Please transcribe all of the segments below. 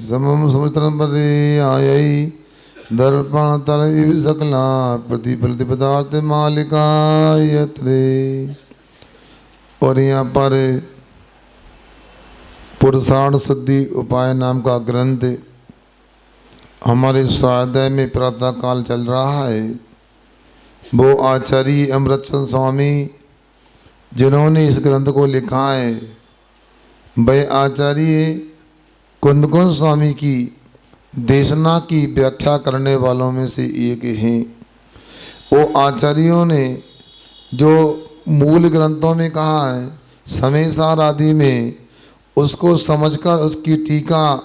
समम समुद्रम परे आयई दर्पण तल इव सकला प्रतिफलित पदार्थ मालिका यत्रे। और यहाँ पर पुरुषार्थ शुद्धि उपाय नाम का ग्रंथ हमारे स्वाध्याय में प्रातः काल चल रहा है। वो आचार्य अमृतचंद स्वामी जिन्होंने इस ग्रंथ को लिखा है, वह आचार्य कुंदकुंज स्वामी की देशना की व्याख्या करने वालों में से एक हैं। वो आचार्यों ने जो मूल ग्रंथों में कहा है, समय सार आदि में, उसको समझकर उसकी टीका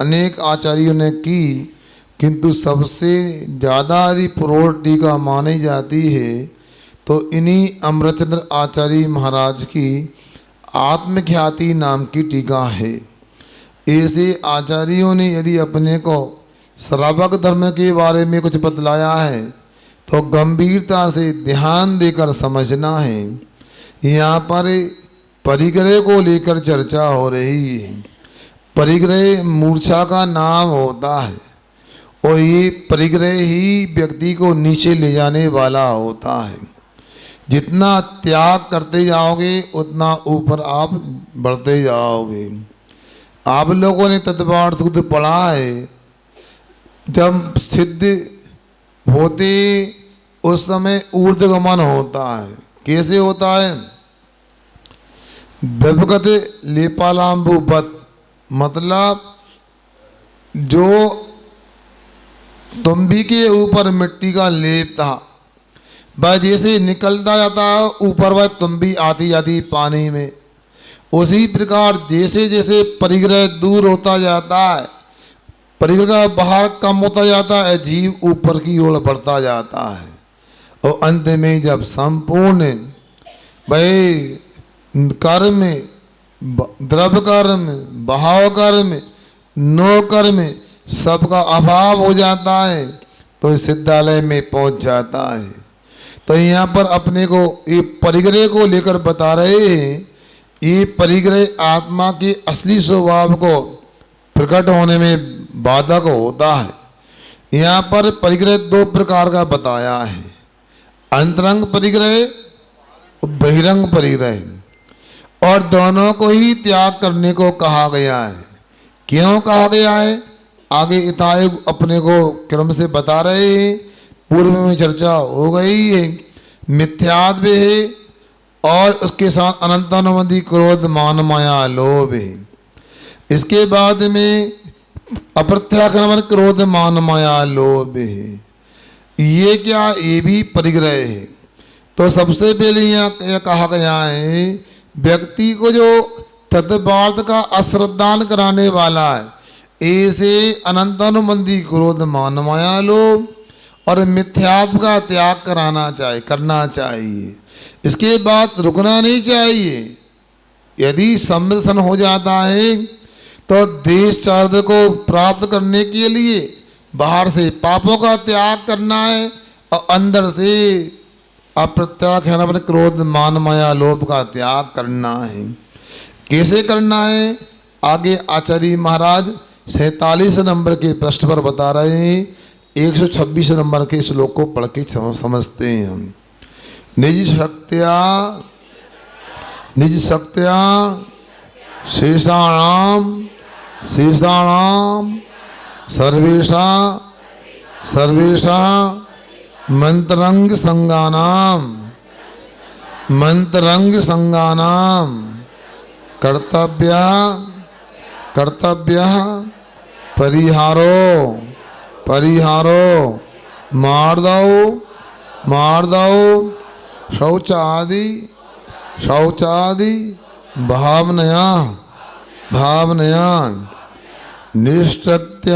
अनेक आचार्यों ने की, किंतु सबसे ज़्यादा यदि पुरोढ़ टीका मानी जाती है तो इन्हीं अमृतचंद्र आचार्य महाराज की आत्मख्याति नाम की टीका है। ऐसे आचार्यों ने यदि अपने को श्रावक धर्म के बारे में कुछ बतलाया है तो गंभीरता से ध्यान देकर समझना है। यहाँ पर परिग्रह को लेकर चर्चा हो रही है। परिग्रह मूर्छा का नाम होता है और ये परिग्रह ही व्यक्ति को नीचे ले जाने वाला होता है। जितना त्याग करते जाओगे उतना ऊपर आप बढ़ते जाओगे। आप लोगों ने तत्वार्थ शुद्ध पढ़ा है, जब सिद्ध होते उस समय ऊर्ध्वगमन होता है। कैसे होता है? व्यवगत लेपालाम्बुवत, मतलब जो तुम्बी के ऊपर मिट्टी का लेप था वह जैसे निकलता जाता है ऊपर, वह तुम्बी आती जाती पानी में। उसी प्रकार जैसे जैसे परिग्रह दूर होता जाता है, परिग्रह बाहर कम होता जाता है, जीव ऊपर की ओर बढ़ता जाता है। और अंत में जब संपूर्ण भाई कर्म, द्रव्य कर्म, भाव कर्म, नो कर्म सबका अभाव हो जाता है तो इस सिद्धालय में पहुंच जाता है। तो यहाँ पर अपने को ये परिग्रह को लेकर बता रहे हैं। ये परिग्रह आत्मा के असली स्वभाव को प्रकट होने में बाधक होता है। यहाँ पर परिग्रह दो प्रकार का बताया है, अंतरंग परिग्रह, बहिरंग परिग्रह, और दोनों को ही त्याग करने को कहा गया है। क्यों कहा गया है आगे इताए अपने को क्रम से बता रहे हैं। पूर्व में चर्चा हो गई है। मिथ्यात्व है और उसके साथ अनंतानुबंधी क्रोध मान माया लोभ है। इसके बाद में अप्रत्याख्यान क्रोध मान माया लोभ है। ये क्या? ये भी परिग्रह है। तो सबसे पहले यहाँ कहा गया है व्यक्ति को जो तत्वार्थ का अश्रद्धान कराने वाला है, ऐसे अनंतानुबंधी क्रोध मान माया लोभ और मिथ्यात्व का त्याग करना चाहिए। इसके बाद रुकना नहीं चाहिए। यदि सम्मिलन हो जाता है तो देश चार्य को प्राप्त करने के लिए बाहर से पापों का त्याग करना है और अंदर से अप्रत्याख्यान अपने क्रोध मान माया लोभ का त्याग करना है। कैसे करना है आगे आचार्य महाराज 47 नंबर के पृष्ठ पर बता रहे हैं। 126 नंबर के श्लोक को पढ़ के समझते हैं हम। निज शक्त्या शेषाणाम सर्वेशा मंत्रंग संगानाम कर्तव्य परिहारो मार दो शौचादि भावनया निष्ठत्याशेषाणाम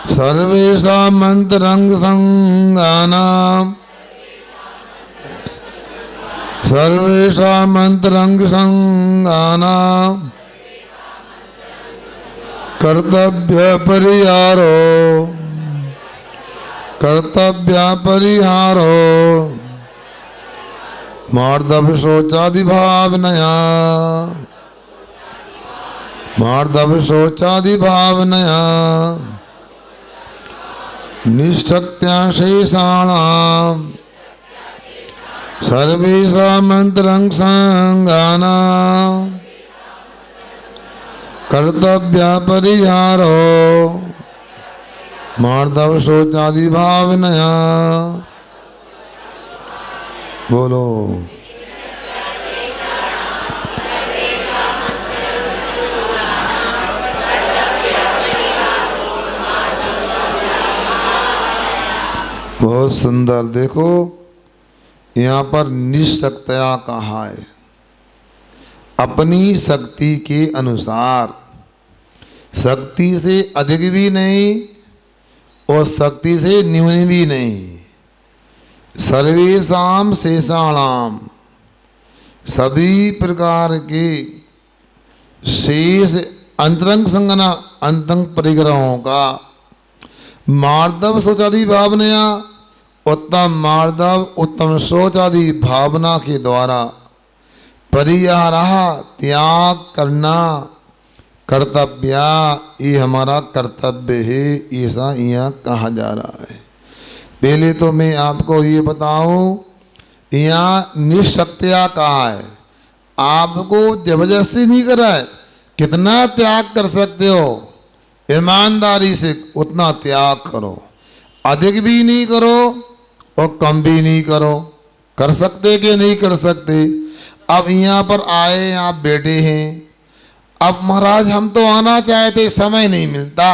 सर्वेषां मंत्रंग संगानां कर्तव्य परिहारो मार्दव शोचादि भावनया, मार्दव शोचादि भावनया निष्ठत्या शेषाणाम् सर्वेषामन्तरं संगानां कर्तव्य परिहारो मार्दव शोचादि भावनया। बोलो। बहुत सुंदर। देखो यहाँ पर निशक्तया कहा है, अपनी शक्ति के अनुसार, शक्ति से अधिक भी नहीं और शक्ति से न्यून भी नहीं। सर्वेषाम शेषाणाम, सभी प्रकार के शेष अंतरंग संगना, अंतरंग परिग्रहों का मार्दव शोचादि भावनया, उत्तम मार्दव उत्तम शोचादि भावना के द्वारा परिहारः त्याग करना, कर्तव्य ये हमारा कर्तव्य है, ऐसा यहाँ कहा जा रहा है। पहले तो मैं आपको ये बताऊं, यहाँ निशक्तया कहा है, आपको जबरदस्ती नहीं करा है। कितना त्याग कर सकते हो ईमानदारी से उतना त्याग करो, अधिक भी नहीं करो और कम भी नहीं करो। कर सकते कि नहीं कर सकते? अब यहाँ पर आए, आप बैठे हैं, अब महाराज हम तो आना चाहते, समय नहीं मिलता।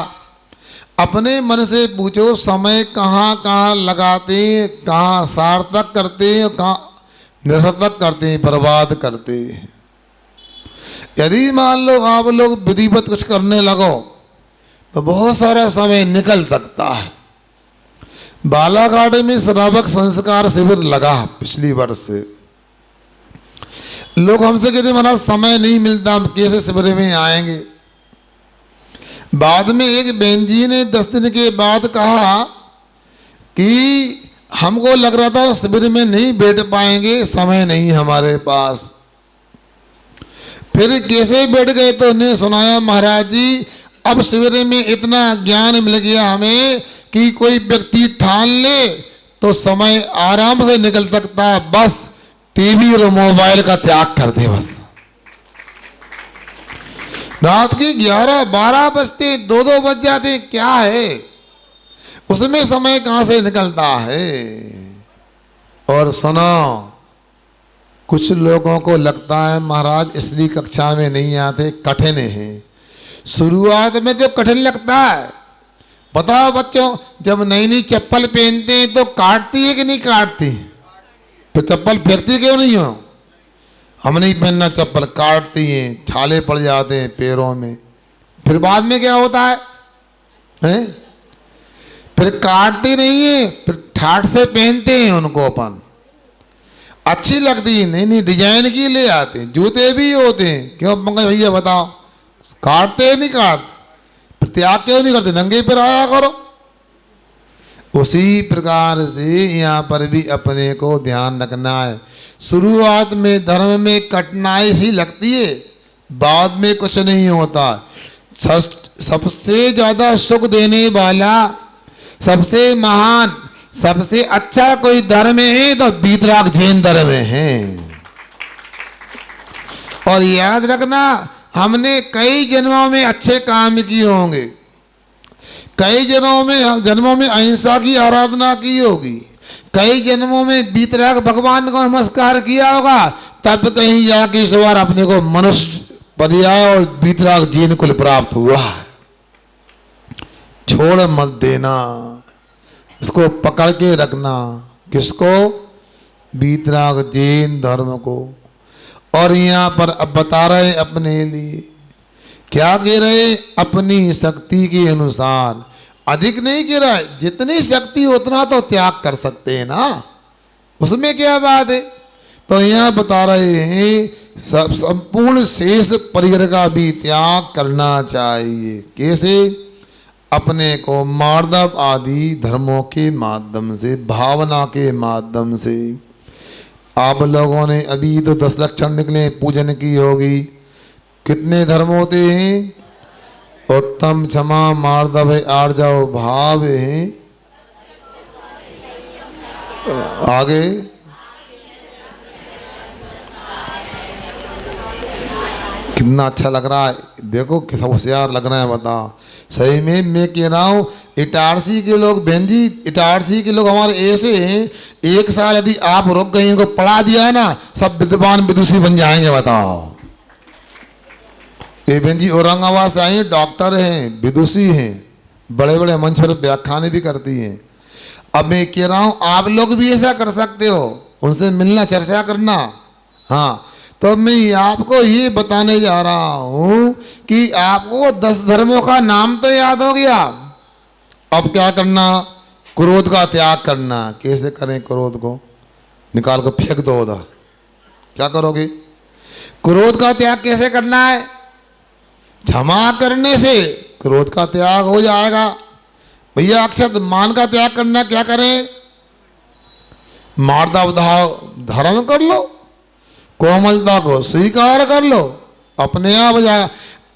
अपने मन से पूछो, समय कहाँ कहाँ लगाते हैं, कहाँ सार्थक करते हैं, कहाँ निरर्थक करते हैं, बर्बाद करते हैं। यदि मान लो आप लोग विधिवत कुछ करने लगो तो बहुत सारा समय निकल सकता है। बालाघाट में श्रावक संस्कार शिविर लगा पिछली वर्ष से। लोग हमसे कहते महाराज समय नहीं मिलता, हम कैसे शिविर में आएंगे। बाद में एक बहन जी ने 10 दिन के बाद कहा कि हमको लग रहा था शिविर में नहीं बैठ पाएंगे, समय नहीं हमारे पास। फिर कैसे बैठ गए तो उन्हें सुनाया, महाराज जी अब शिविर में इतना ज्ञान मिल गया हमें कि कोई व्यक्ति ठान ले तो समय आराम से निकल सकता है, बस टीवी और मोबाइल का त्याग कर दे। बस रात के 11-12 बजते, 2-2 बज जाते, क्या है उसमें समय कहां से निकलता है। और सुनो, कुछ लोगों को लगता है महाराज इसलिए कक्षा में नहीं आते, कठिन है। शुरुआत में जो कठिन लगता है, बताओ बच्चों, जब नई नई चप्पल पहनते हैं तो काटती है कि नहीं काटती? तो चप्पल फेंकती क्यों नहीं हो? हम नहीं पहनना चप्पल, काटती हैं, छाले पड़ जाते हैं पैरों में। फिर बाद में क्या होता है, हैं? फिर काटती नहीं है, फिर ठाठ से पहनते हैं उनको अपन, अच्छी लगती है, नहीं नहीं डिजाइन की ले आते हैं। जूते भी होते हैं, क्यों पंकज भैया बताओ, काटते नहीं काटते, फिर त्याग क्यों नहीं करते, नंगे पर आया करो। उसी प्रकार से यहाँ पर भी अपने को ध्यान रखना है। शुरुआत में धर्म में कठिनाई सी लगती है, बाद में कुछ नहीं होता। सबसे ज्यादा सुख देने वाला, सबसे महान, सबसे अच्छा कोई धर्म है तो वीतराग जैन धर्म है। और याद रखना, हमने कई जन्मों में अच्छे काम किए होंगे, कई जन्मों में अहिंसा की आराधना की होगी, कई जन्मों में वीतराग भगवान को नमस्कार किया होगा, तब कहीं जाके इस बार अपने को मनुष्य पर्याय और वीतराग जैन कुल प्राप्त हुआ है। छोड़ मत देना, इसको पकड़ के रखना। किसको? वीतराग जैन धर्म को। और यहाँ पर अब बता रहे अपने लिए, क्या कह रहे? अपनी शक्ति के अनुसार, अधिक नहीं कह रहा है, जितनी शक्ति उतना तो त्याग कर सकते हैं ना, उसमें क्या बात है। तो यहाँ बता रहे हैं संपूर्ण शेष परिग्रह का भी त्याग करना चाहिए। कैसे? अपने को मार्दव आदि धर्मों के माध्यम से, भावना के माध्यम से, आप लोगों ने अभी तो 10 लक्षण निकले पूजन की होगी। कितने धर्म होते हैं? उत्तम, क्षमा, मार्दव, आर्जव, भाव हैं। आगे कितना अच्छा लग रहा है, देखो किस होशियार लग रहा है, बताओ। सही में मैं कह रहा हूँ, इटारसी के लोग, बहन जी इटारसी के लोग हमारे ऐसे हैं, 1 साल यदि आप रुक गए, इनको पढ़ा दिया है ना, सब विद्वान विदुषी बन जाएंगे, बताओ। ये बहन जी औरंगाबाद से आई, डॉक्टर हैं, विदुषी हैं, बड़े बड़े मंच पर व्याख्यान भी करती हैं। अब मैं कह रहा हूँ आप लोग भी ऐसा कर सकते हो, उनसे मिलना, चर्चा करना। हाँ, तो मैं आपको ये बताने जा रहा हूँ कि आपको 10 धर्मों का नाम तो याद हो गया। अब क्या करना? क्रोध का त्याग करना। कैसे करें? क्रोध को निकाल कर फेंक दो उधर। क्या करोगे? क्रोध का त्याग कैसे करना है? क्षमा करने से क्रोध का त्याग हो जाएगा। भैया अक्षत मान का त्याग करना, क्या करें? मार्दव धारण कर लो, कोमलता को स्वीकार कर लो, अपने आप हो जाएगा।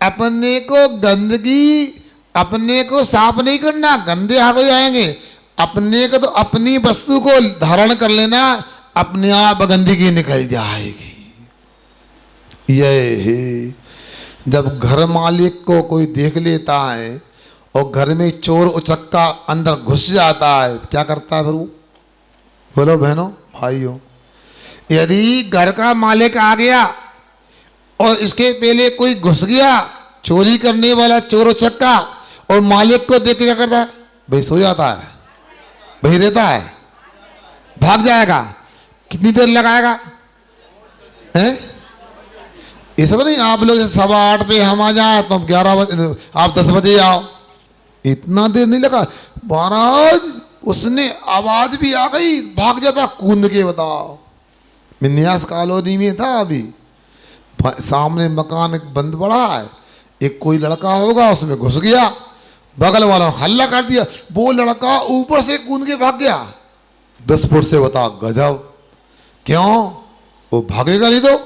अपने को गंदगी, अपने को साफ नहीं करना, गंदे हाथ हो जाएंगे। अपने को तो अपनी वस्तु को धारण कर लेना, अपने आप गंदगी निकल जाएगी। यह है जब घर मालिक को कोई देख लेता है और घर में चोर उचक्का अंदर घुस जाता है, क्या करता है फिर वो? बोलो बहनों भाइयों, यदि घर का मालिक आ गया और इसके पहले कोई घुस गया, चोरी करने वाला चोर उचक्का, और मालिक को देख के क्या करता है? भाई सो जाता है, भाई रहता है, भाग जाएगा। कितनी देर लगाएगा? हैं? ऐसा तो नहीं आप लोग 8:15 पे हम आ जाए तो 11 बजे, आप 10 बजे आओ, इतना देर नहीं लगा। महाराज उसने आवाज भी आ गई, भाग जाता कूद के, बताओ। मैं न्यास कॉलोनी में था, अभी सामने मकान एक बंद पड़ा है, एक कोई लड़का होगा उसमें घुस गया, बगल वाला हल्ला कर दिया, वो लड़का ऊपर से कूद के भाग गया 10 फुट से, बता। गजब। क्यों? वो भागेगा नहीं तो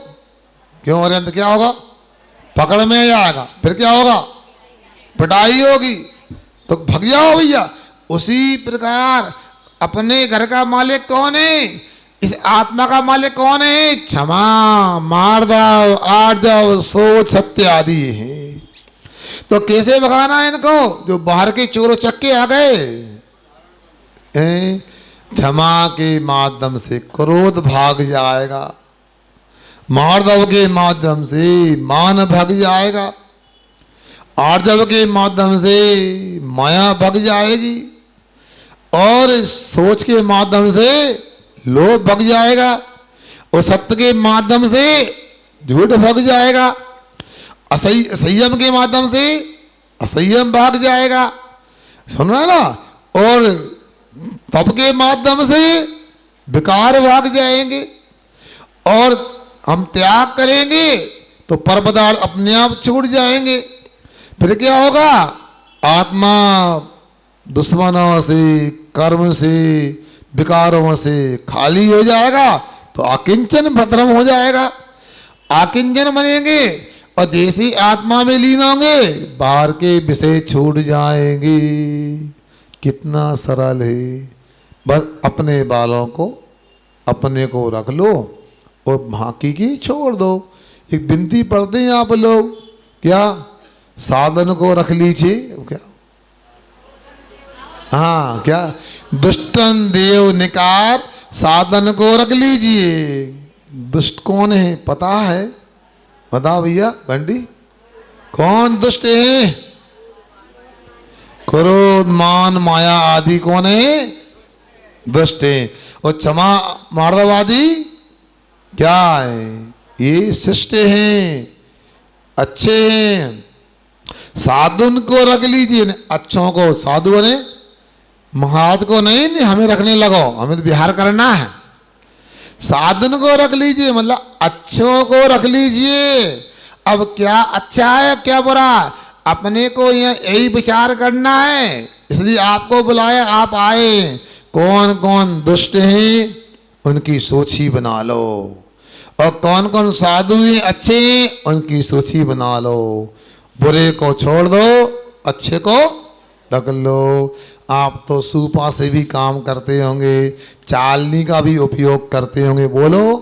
क्यों? अरे अंत क्या होगा? पकड़ में आएगा, फिर क्या होगा? पिटाई होगी, तो भाग जाओ भैया। उसी प्रकार अपने घर का मालिक कौन है? इस आत्मा का मालिक कौन है? क्षमा, मार्दव, आर्जव, सोच, सत्य आदि है। तो कैसे भगाना है इनको? जो बाहर के चोर चक्के आ गए, क्षमा के माध्यम से क्रोध भाग जाएगा, मार्दव के माध्यम से मान भाग जाएगा, आर्जव के माध्यम से माया भग जाएगी, और सोच के माध्यम से लोभ भग जाएगा, और सत्य के माध्यम से झूठ भग जाएगा, संयम के माध्यम से असंयम भाग जाएगा। सुन रहा है ना? और तप के माध्यम से विकार भाग जाएंगे, और हम त्याग करेंगे तो पर पदार्थ अपने आप छूट जाएंगे। फिर क्या होगा? आत्मा दुश्मनों से, कर्म से, विकारों से खाली हो जाएगा, तो आकिंचन भद्रम हो जाएगा, आकिंचन बनेंगे, और जैसी आत्मा में लीन होंगे बाहर के विषय छूट जाएंगे। कितना सरल है। बस अपने बालों को अपने को रख लो और बाकी की छोड़ दो। एक विनती पढ़ते हैं आप लोग, क्या? साधन को रख लीजिए, क्या? हाँ, क्या? दुष्टन देव निकार, साधन को रख लीजिए। दुष्ट कौन है पता है? बताओ भैया बंडी, कौन दुष्ट है? क्रोध, मान, माया आदि कौन है? दुष्ट है। और क्षमा, मार्दवादी क्या है? ये शिष्ट हैं, अच्छे हैं। साधुन को रख लीजिए, अच्छों को, साधु बने, महाराज को नहीं, हमें रखने लगो, हमें तो विहार करना है। साधुन को रख लीजिए, मतलब अच्छों को रख लीजिए। अब क्या अच्छा है क्या बुरा, अपने को यही विचार करना है, इसलिए आपको बुलाया, आप आए। कौन कौन दुष्ट हैं उनकी सूची बना लो। और कौन कौन साधु हैं अच्छे, उनकी सूची बना लो। बुरे को छोड़ दो, अच्छे को रख लो। आप तो सूपा से भी काम करते होंगे, चालनी का भी उपयोग करते होंगे, बोलो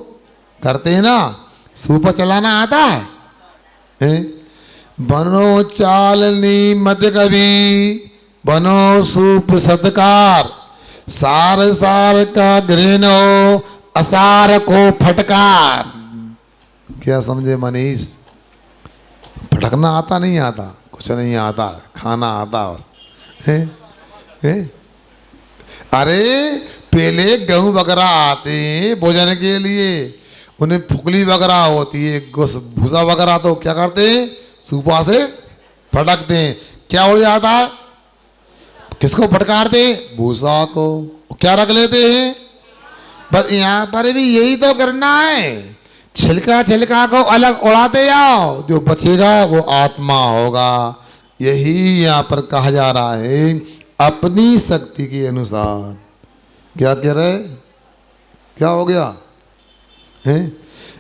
करते हैं ना? सूपा चलाना आता है? बनो चालनी मत कभी, बनो सूप सत्कार, सार सार का घृणो, असार को फटकार। क्या समझे मनीष? फटकना आता नहीं आता? कुछ नहीं आता, खाना आता बस। अरे पहले गेहूं वगैरह आते भोजन के लिए, उन्हें फुकली वगैरह होती है, भूसा वगैरह, तो क्या करते हैं? सूपा से फटकते हैं। क्या उड़ जाता है? किसको फटकारते? भूसा को। क्या रख लेते हैं? बस यहाँ पर भी यही तो करना है, छिलका छिलका को अलग उड़ाते जाओ, जो बचेगा वो आत्मा होगा। यही यहाँ पर कहा जा रहा है, अपनी शक्ति के अनुसार। क्या कह रहे? क्या हो गया है?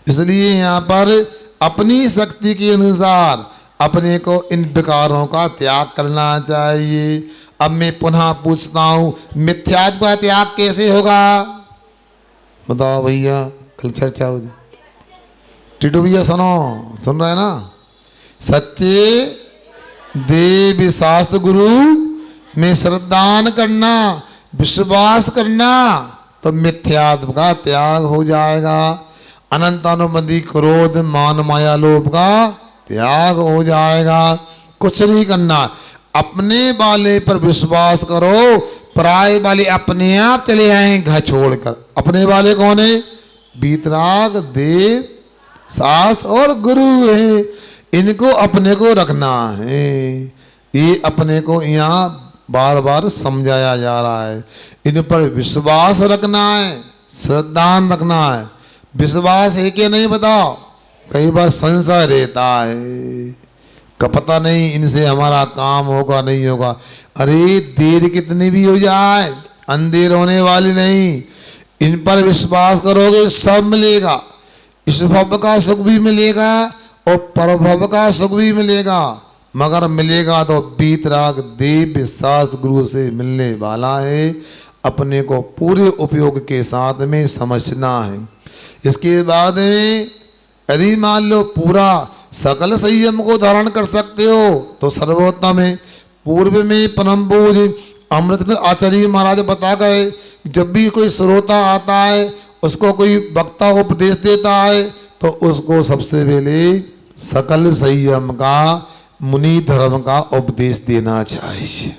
इसलिए यहाँ पर अपनी शक्ति के अनुसार अपने को इन विकारों का त्याग करना चाहिए। अब मैं पुनः पूछता हूँ, मिथ्यात्व का त्याग कैसे होगा? बताओ भैया, कल चर्चा हुई। टिटू भैया सुनो, सुन रहे हैं ना? सच्चे देव शास्त्र गुरु में श्रद्धान करना, विश्वास करना, तो मिथ्यात्व का त्याग हो जाएगा। अनंत अनुबंधी क्रोध मान माया लोभ का त्याग हो जाएगा। कुछ नहीं करना, अपने वाले पर विश्वास करो, पराये वाले अपने आप चले आए घर छोड़कर। अपने वाले कौन है? वीतराग देव शास्त्र और गुरु है, इनको अपने को रखना है। ये अपने को यहाँ बार बार समझाया जा रहा है। इन पर विश्वास रखना है, श्रद्धा रखना है। विश्वास है कि नहीं बताओ? कई बार संशय रहता है, पता नहीं इनसे हमारा काम होगा नहीं होगा। अरे देर कितनी भी हो जाए, अंधेर होने वाली नहीं। इन पर विश्वास करोगे सब मिलेगा। इस भव का सुख भी मिलेगा और परभव का सुख भी मिलेगा, मगर मिलेगा तो वीतराग देव शास्त्र गुरु से मिलने वाला है। अपने को पूरे उपयोग के साथ में समझना है। इसके बाद में यदि मान लो पूरा सकल संयम को धारण कर सकते हो तो सर्वोत्तम है। पूर्व में परम पूज्य अमृतचंद्र आचार्य महाराज बता गए, जब भी कोई श्रोता आता है, उसको कोई वक्ता उपदेश देता है, तो उसको सबसे पहले सकल संयम का, मुनि धर्म का उपदेश देना चाहिए,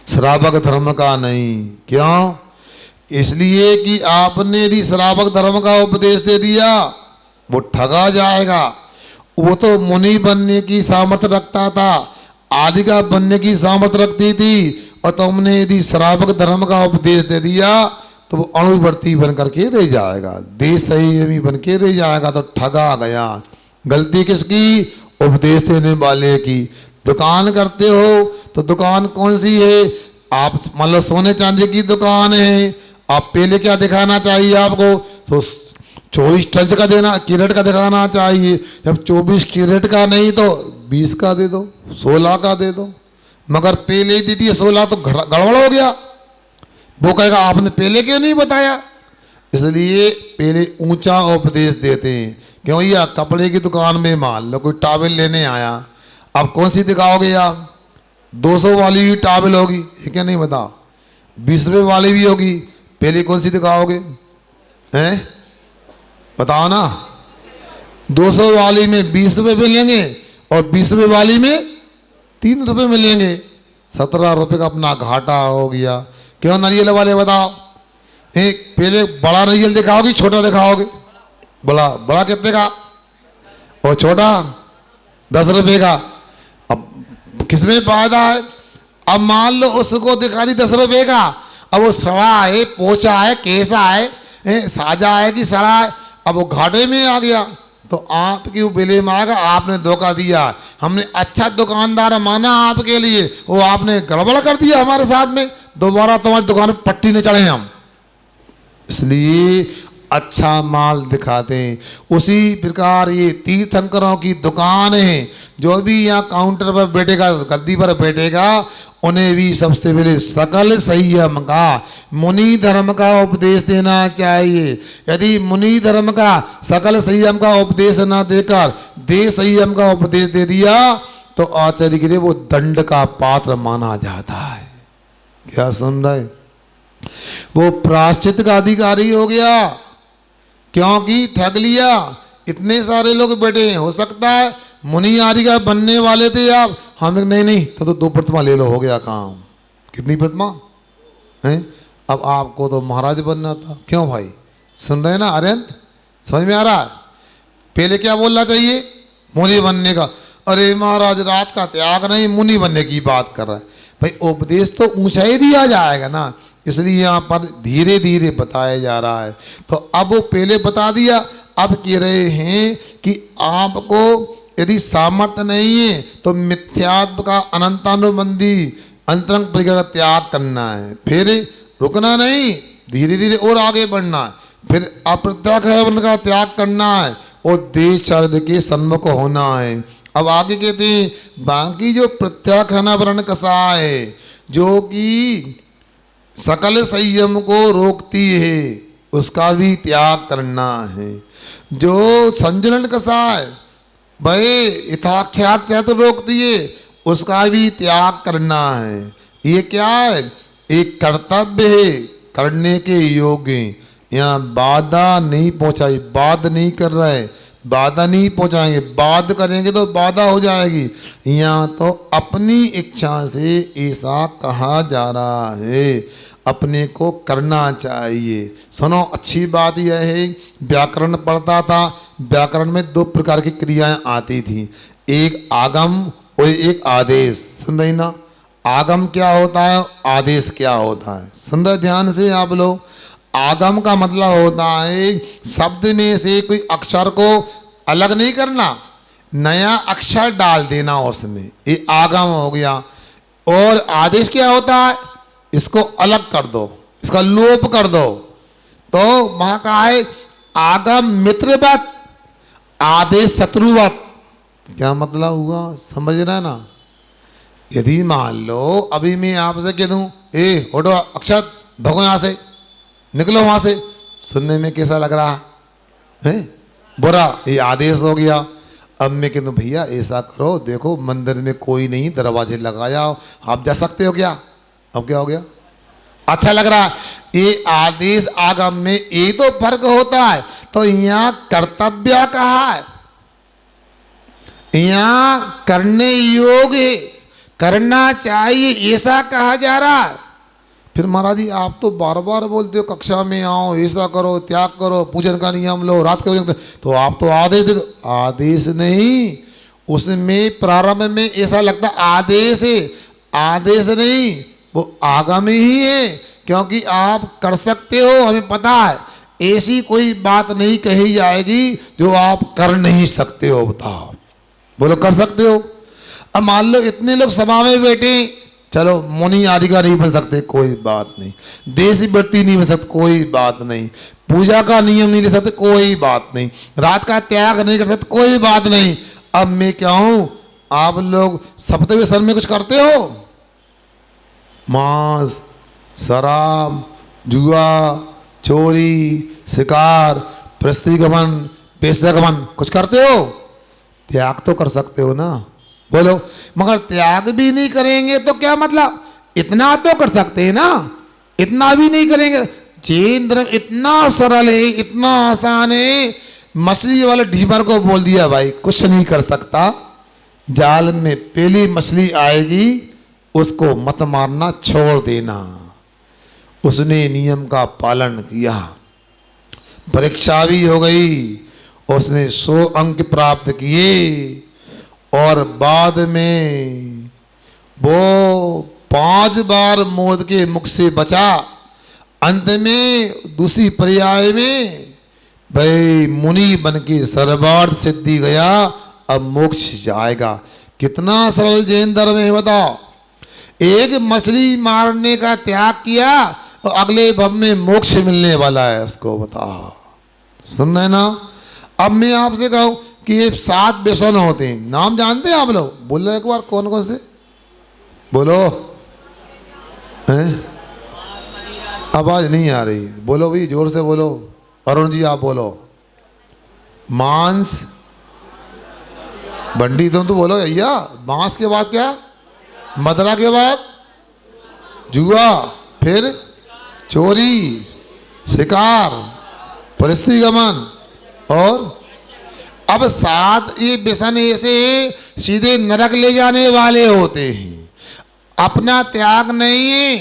श्रावक धर्म का नहीं। क्यों? इसलिए कि आपने यदि श्रावक धर्म का उपदेश दे दिया, वो ठगा जाएगा। वो तो मुनि बनने की सामर्थ्य रखता था, आदिका बनने की सामर्थ्य रखती थी, और तुमने यदि श्रावक धर्म का उपदेश दे दिया तो वो अणुवर्ती बन करके रह जाएगा, देश संयमी बन के रह जाएगा, तो ठगा गया। गलती किसकी? उपदेश देने वाले की। दुकान करते हो तो दुकान कौन सी है? आप मान लो सोने चांदी की दुकान है, आप पहले क्या दिखाना चाहिए आपको? तो 24 टच का देना, कैरेट का दिखाना चाहिए। जब 24 कैरेट का नहीं तो 20 का दे दो, 16 का दे दो। मगर पहले ही दे दिए 16 तो गड़बड़ हो गया। वो कहेगा आपने पहले क्यों नहीं बताया? इसलिए पहले ऊंचा उपदेश देते हैं। क्यों भैया? कपड़े की दुकान में मान लो कोई टॉवेल लेने आया, अब कौन सी दिखाओगे आप? 200 वाली भी टॉवेल होगी, ये क्या नहीं बताओ? 20 रुपये वाली भी होगी, पहले कौन सी दिखाओगे? हैं बताओ ना। 200 वाली में 20 रुपये मिलेंगे और 20 रुपये वाली में 3 रुपये मिलेंगे, 17 रुपये का अपना घाटा हो गया। क्यों नारियल वाले बताओ? एक पहले बड़ा नारियल दिखाओगे, छोटा दिखाओगे? बड़ा बड़ा कितने का और छोटा 10 रुपये का। अब किसमें फायदा है? अब मान लो उसको दिखा दी 10 रुपये का, अब वो सड़ा है, पोचा है, कैसा है, साजा है कि सड़ा है, अब वो घाटे में आ गया, तो आपकी वो बिले में आएगा। आपने धोखा दिया, हमने अच्छा दुकानदार माना आपके लिए, वो आपने गड़बड़ कर दिया हमारे साथ में। दोबारा तुम्हारी दुकान पर पट्टी नहीं चढ़े हम। इसलिए अच्छा माल दिखाते हैं। उसी प्रकार ये तीर्थंकरों की दुकान है, जो भी यहाँ काउंटर पर बैठेगा, गद्दी पर बैठेगा, उन्हें भी सबसे पहले सकल संयम का, मुनि धर्म का उपदेश देना चाहिए। यदि मुनि धर्म का सकल संयम का उपदेश न देकर देश संयम का उपदेश दे दिया तो आचार्य के लिए वो दंड का पात्र माना जाता है। क्या सुन रहे? वो प्रायश्चित का अधिकारी हो गया, क्योंकि ठग लिया। इतने सारे लोग बैठे हैं, हो सकता है मुनि आदि का बनने वाले थे आप, हम नहीं तो 2 प्रतिमा ले लो, हो गया काम। कितनी प्रतिमा हैं? अब आपको तो महाराज बनना था। क्यों भाई? सुन रहे हैं ना अरिहंत? समझ में आ रहा है? पहले क्या बोलना चाहिए? मुनि बनने का। अरे महाराज रात का त्याग नहीं, मुनि बनने की बात कर रहा है। भाई उपदेश तो ऊंचा ही दिया जाएगा ना, इसलिए यहाँ पर धीरे धीरे बताया जा रहा है। तो अब वो पहले बता दिया, अब कह रहे हैं कि आपको यदि सामर्थ्य नहीं है तो मिथ्यात्व का अनंतानुबंधी अंतरंग परिग्रह का त्याग करना है। फिर रुकना नहीं, धीरे धीरे और आगे बढ़ना है। फिर अप्रत्याख्यान का त्याग करना है और देश चारित्र के सन्मुख होना है। अब आगे कहते हैं बाकी जो प्रत्याख्यान वर्ण कसाय है, जो कि सकल संयम को रोकती है, उसका भी त्याग करना है। जो संजलन कसाय भाई यथाख्यात से तो रोकती है, उसका भी त्याग करना है। ये क्या है? एक कर्तव्य है, करने के योग्य। यहाँ बाधा नहीं पहुँचाई, बाध नहीं कर रहे, बाधा नहीं पहुँचाएंगे, बाध करेंगे तो बाधा हो जाएगी। यहाँ तो अपनी इच्छा से ऐसा कहा जा रहा है, अपने को करना चाहिए। सुनो, अच्छी बात यह है, व्याकरण पढ़ता था, व्याकरण में 2 प्रकार की क्रियाएं आती थी, एक आगम और एक आदेश। सुन रही ना? आगम क्या होता है, आदेश क्या होता है? सुन रहे ध्यान से आप लोग? आगम का मतलब होता है शब्द में से कोई अक्षर को अलग नहीं करना, नया अक्षर डाल देना उसमें, ये आगम हो गया। और आदेश क्या होता है? इसको अलग कर दो, इसका लोप कर दो। तो वहां कहा है आगम मित्रवत, आदेश शत्रुवत। क्या मतलब हुआ? समझ रहा है ना? यदि मान लो अभी मैं आपसे कह दूं, ए उठो अक्षत, भगो यहां से, निकलो वहां से, सुनने में कैसा लग रहा है? बुरा, ये आदेश हो गया। अब मैं कह दूं भैया ऐसा करो, देखो मंदिर में कोई नहीं, दरवाजे लगाया, आप जा सकते हो क्या? अब क्या हो गया? अच्छा लग रहा है। ये आदेश आगम में ये तो फर्क होता है। तो यहाँ कर्तव्य कहा है, यहाँ करने योग्य, करना चाहिए ऐसा कहा जा रहा है। फिर महाराज जी आप तो बार बार बोलते हो कक्षा में आओ, ऐसा करो, त्याग करो, पूजन का नियम लो, रात का, तो आप तो आदेश दे दो। आदेश नहीं, उसमें प्रारंभ में ऐसा लगता आदेश है, आदेश नहीं, वो आगामी ही है, क्योंकि आप कर सकते हो, हमें पता है। ऐसी कोई बात नहीं कही जाएगी जो आप कर नहीं सकते हो। बताओ, बोलो कर सकते हो। अब मान लो इतने लोग सभा में बैठे, चलो मुनि आदि का नहीं बन सकते, कोई बात नहीं, देश व्यक्ति नहीं बन सकते, कोई बात नहीं, पूजा का नियम नहीं ले सकते, कोई बात नहीं, रात का त्याग नहीं कर सकते, कोई बात नहीं। अब मैं क्या हूं, आप लोग सप्तमी सन में कुछ करते हो? मांस, शराब, जुआ, चोरी, शिकार, प्रस्त्रीगमन, पेशागमन कुछ करते हो? त्याग तो कर सकते हो ना, बोलो। मगर त्याग भी नहीं करेंगे तो क्या मतलब? इतना तो कर सकते हैं ना, इतना भी नहीं करेंगे। जैन धर्म इतना सरल है, इतना आसान है। मछली वाले ढीमर को बोल दिया भाई कुछ नहीं कर सकता, जाल में पहली मछली आएगी उसको मत मारना, छोड़ देना। उसने नियम का पालन किया, परीक्षा भी हो गई, उसने 100 अंक प्राप्त किए और बाद में वो 5 बार मौत के मुख से बचा। अंत में दूसरी पर्याय में भाई मुनि बन के सर्वार्थ सिद्धि गया, अब मोक्ष जाएगा। कितना सरल जैन धर्म है बताओ। एक मछली मारने का त्याग किया, और अगले भव में मोक्ष मिलने वाला है उसको, बताओ। सुन रहे ना? अब मैं आपसे कहूं कि ये 7 व्यसन होते हैं, नाम जानते हैं आप लोग? बोलो एक बार, कौन कौन से बोलो हैं? आवाज नहीं आ रही, बोलो भाई जोर से बोलो। अरुण जी आप बोलो। मांस, बंडी तुम तो बोलो भैया। मांस के बाद क्या? मदरा के बाद जुआ, फिर चोरी, शिकार, परिस्थिति गमन, और अब 7 ये व्यसन ऐसे सीधे नरक ले जाने वाले होते हैं। अपना त्याग नहीं है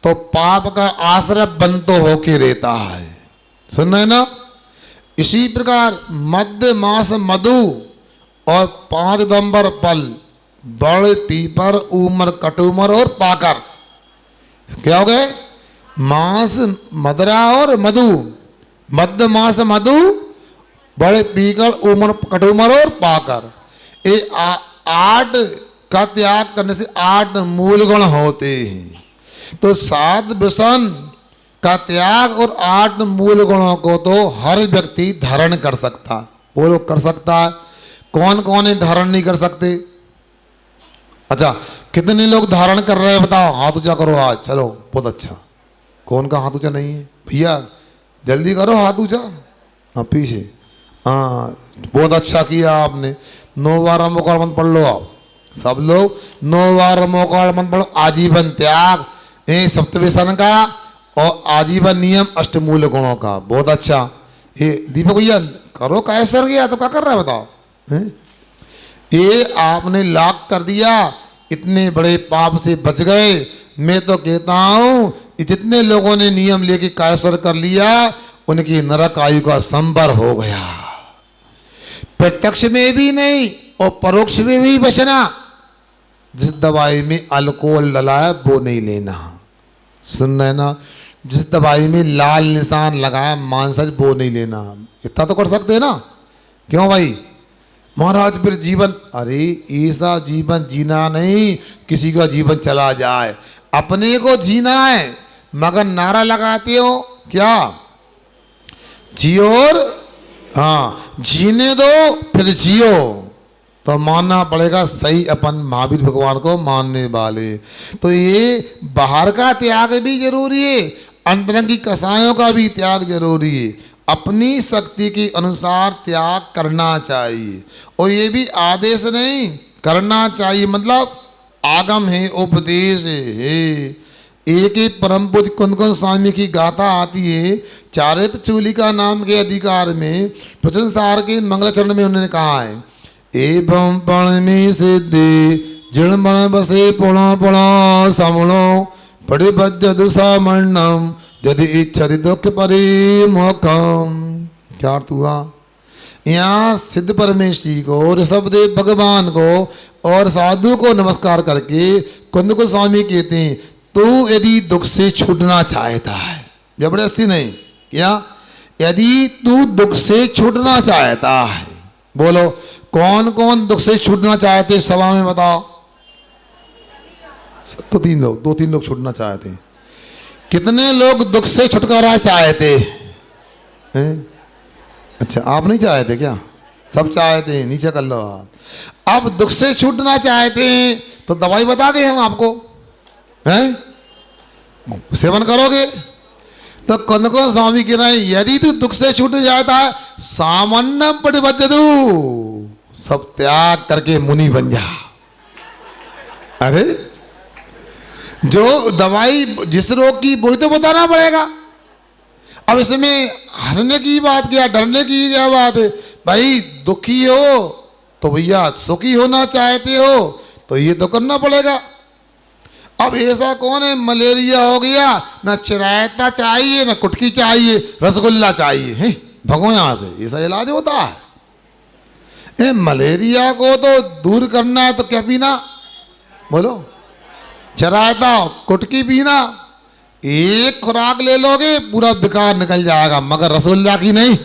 तो पाप का आश्रय बन तो होके रहता है। सुन रहे ना? इसी प्रकार मध्य मास मधु और 5 दंबर फल, बड़ पीपर उमर कटुमर और पाकर, क्या हो गए? मांस, मदरा और मधु। मध्य मास मधु, बड़े पीकर उमर कटुमर और पाकर, ये 8 का त्याग करने से 8 मूल गुण होते हैं। तो 7 व्यसन का त्याग और 8 मूल गुणों को तो हर व्यक्ति धारण कर सकता। वो लोग कर सकता है। कौन कौन है धारण नहीं कर सकते? अच्छा, कितने लोग धारण कर रहे हैं बताओ? हाथ ऊंचा करो आज। चलो बहुत अच्छा। कौन का हाथ ऊंचा नहीं है? भैया जल्दी करो हाथ ऊंचा। हाँ पीछे। हाँ बहुत अच्छा किया आपने। 9 बार मोकाल मंत्र पढ़ लो आप सब लोग। 9 बार मोकाल मंत्र पढ़ो। आजीवन त्याग सप्तव्यसन का और आजीवन नियम अष्टमूल गुणों का। बहुत अच्छा। ये दीपक भैया करो। कैसर गया तो क्या कर रहा है बताओ? ये आपने लाख कर दिया, इतने बड़े पाप से बच गए। मैं तो कहता हूं जितने लोगों ने नियम लेके कायस्वर कर लिया उनकी नरक आयु का संबर हो गया। प्रत्यक्ष में भी नहीं और परोक्ष में भी बचना। जिस दवाई में अल्कोहल डला है वो नहीं लेना। सुन रहे ना? जिस दवाई में लाल निशान लगाया मांसाहारी वो नहीं लेना। इतना तो कर सकते हैं ना? क्यों भाई महाराज? फिर जीवन, अरे ऐसा जीवन जीना नहीं किसी का जीवन चला जाए, अपने को जीना है। मगर नारा लगाते हो क्या? जियो और हाँ जीने दो फिर जियो। तो मानना पड़ेगा सही अपन महावीर भगवान को मानने वाले। तो ये बाहर का त्याग भी जरूरी है, अंतरंग की कसायों का भी त्याग जरूरी है। अपनी शक्ति के अनुसार त्याग करना चाहिए। और ये भी आदेश नहीं, करना चाहिए। मतलब आगम है, उपदेश है। एक एक परम पूज्य कुंदकुंद स्वामी की गाथा आती है चारित चूलिका नाम के अधिकार में। प्रचन सार के मंगलाचरण में उन्होंने कहा है एवं पणमी सिद्धि जिण बण बसे पुणो पुणो समणो पड़े बज्ज दुसामण्णम यदि इच्छति दुख परिमोखम। क्या अर्थ हुआ? यहाँ सिद्ध परमेश्वरी को, ऋषभदेव भगवान को और साधु को नमस्कार करके कुंदकुंद स्वामी कहते हैं तू यदि दुख से छूटना चाहता है, जबरदस्ती नहीं, क्या यदि तू दुख से छूटना चाहता है, बोलो कौन कौन दुख से छूटना चाहते सभा में बताओ? तो 3 लोग, 2-3 लोग छूटना चाहते हैं। कितने लोग दुख से छुटकारा चाहते हैं? अच्छा आप नहीं चाहते क्या? सब चाहते हैं, नीचे कर लो हाथ। अब दुख से छूटना चाहते हैं तो दवाई बता दें हम आपको, हैं? सेवन करोगे तो कुंदकुंद स्वामी कह रहे हैं यदि तू दुख से छूट जाता है सामान्य परिबद्धतु, सब त्याग करके मुनि बन जा। अरे जो दवाई जिस रोग की वही तो बताना पड़ेगा। अब इसमें हंसने की बात क्या, डरने की क्या बात है? भाई दुखी हो तो भैया सुखी होना चाहते हो तो ये तो करना पड़ेगा। अब ऐसा कौन है मलेरिया हो गया ना चिरायता चाहिए ना कुटकी चाहिए, रसगुल्ला चाहिए, हैं भगो यहाँ से, ऐसा इलाज होता है? मलेरिया को तो दूर करना है तो क्या पीना? बोलो चरायता कुटकी पीना, एक खुराक ले लोगे पूरा बेकार निकल जाएगा, मगर रसगुल्ला की नहीं,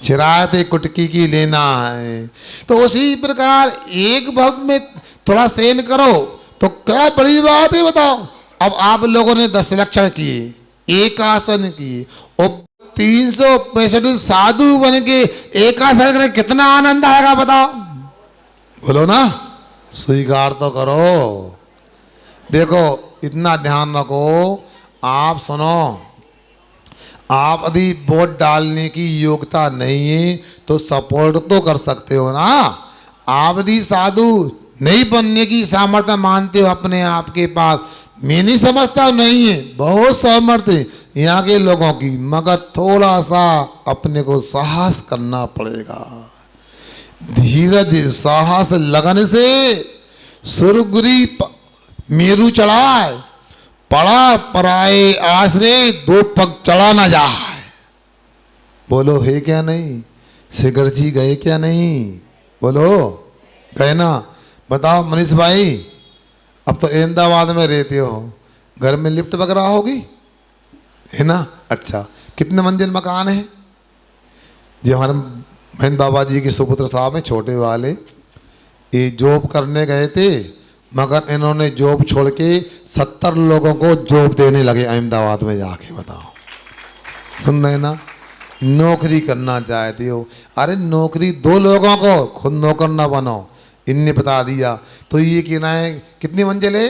चिरायते कुटकी की लेना है। तो उसी प्रकार एक भव में थोड़ा सेन करो तो क्या बड़ी बात है बताओ? अब आप लोगों ने 10 लक्षण किए, एक आसन किए और 365 साधु बन के एक आसन करें, कितना आनंद आएगा बताओ? बोलो ना, स्वीकार तो करो। देखो इतना ध्यान रखो, आप सुनो, आप यदि वोट डालने की योग्यता नहीं है तो सपोर्ट तो कर सकते हो ना। आप यदि साधु नहीं बनने की सामर्थ्य मानते हो अपने आप के पास, मैं नहीं समझता नहीं है, बहुत सामर्थ्य यहाँ के लोगों की, मगर थोड़ा सा अपने को साहस करना पड़ेगा। धीरज, साहस, लगन से सुरगुरी मेरू चढ़ाए, पड़ा पराए आसरे, 2 पग चढ़ा ना जाए। बोलो है क्या नहीं? शेखर जी गए क्या नहीं? बोलो गए ना? बताओ मनीष भाई, अब तो अहमदाबाद में रहते हो, घर में लिफ्ट वगैरह होगी है ना? अच्छा, कितने मंजिल मकान है? जी हमारे महेंद्र बाबा जी के सुपुत्र साहब हैं छोटे वाले, ये जॉब करने गए थे, मगर इन्होंने जॉब छोड़ के 70 लोगों को जॉब देने लगे अहमदाबाद में जाके। बताओ, सुन रहे ना? नौकरी करना चाहते हो? अरे नौकरी 2 लोगों को, खुद नौकर ना बनो, इनने बता दिया। तो ये कहना है कितनी मंजिल है?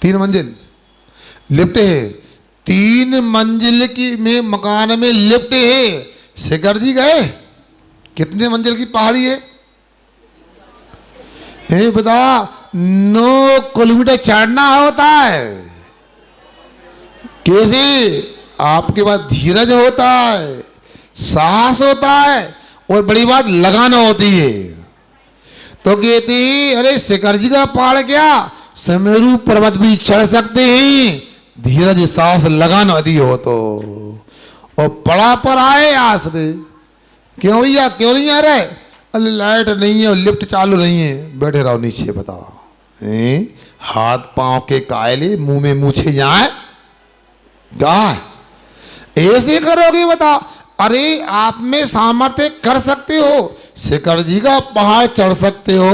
3 मंजिल लिफ्ट है, 3 मंजिल की में मकान में लिफ्ट है। शेखर जी गए? कितने मंजिल की पहाड़ी है? बता, 9 किलोमीटर चढ़ना होता है। कैसे? आपके पास धीरज होता है, साहस होता है, और बड़ी बात लगाना होती है। तो कहते हैं अरे शेखर जी का पहाड़ क्या, सुमेरु पर्वत भी चढ़ सकते हैं, धीरज साहस लगान यदि हो तो। और पड़ा पर आए आसरे, क्यों भैया क्यों नहीं आ रहे? अरे लाइट नहीं है और लिफ्ट चालू नहीं है, बैठे रहो नीचे। बताओ, हाथ पांव के कायले, मुंह में मूछे जाए, गाय ऐसे करोगे? बताओ, अरे आप में सामर्थ्य कर सकते हो, शेखर जी का पहाड़ चढ़ सकते हो,